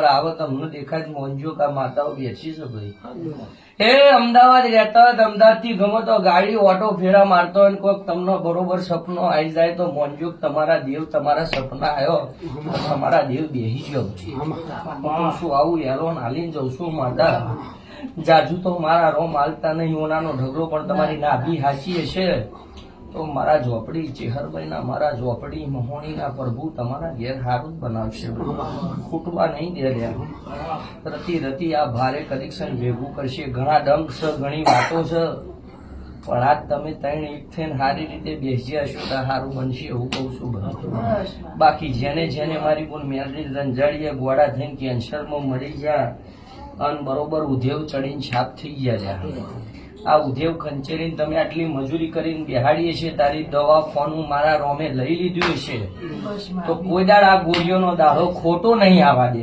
આવે તમને દેખાય મોંજો કા માતાઓ બેસી છે ભાઈ એ અમદાવાદ રહેતા હોય અમદાવાદ થી ગમે તો ગાડી ઓટો ફેરા મારતો હોય કોઈક તમને બરોબર સપનો આવી જાય તો મોંજો તમારા દેવ તમારા સપના આવ્યો તમારા દેવ બેસી ગયો ભાઈ શું આવું હેરો હાલીને જઉં છું માતા જાજુ તો મારા રોમ હાલતા નહીં ઓનાનો ઢગલો પણ તમારી નાભી હાચી હશે તો મારા ઝોપડી ચેહરભાઈ મારા ઝોપડી મહોણી ના પ્રભુ તમારા ઘેર હારું જ બનાવશે ખૂટવા નહીં દે રહ્યા રતી રતી આ ભારે કનેક્શન ભેગું કરશે ઘણા ડંક છે ઘણી વાતો છે પણ આજ તમે ત્રણ એક થઈને સારી રીતે બેસી હશો તો સારું બનશે એવું કઉ છું બાકી જેને જેને મારી બોલ મેલડી રંજાડીએ ગોળા થઈને કેન્સરમાં મરી ગયા અને બરોબર ઉધેવ ચડીને છાપ થઈ ગયા આ ઉધેવ ખંચેરીને તમે આટલી મજૂરી કરીને બેહાડીએ છે તારી દવા ફોન મારા રોમે લઈ લીધું છે તો કોઈ દાડ આ ગોળીઓનો દાડો ખોટો નહીં આવવા દે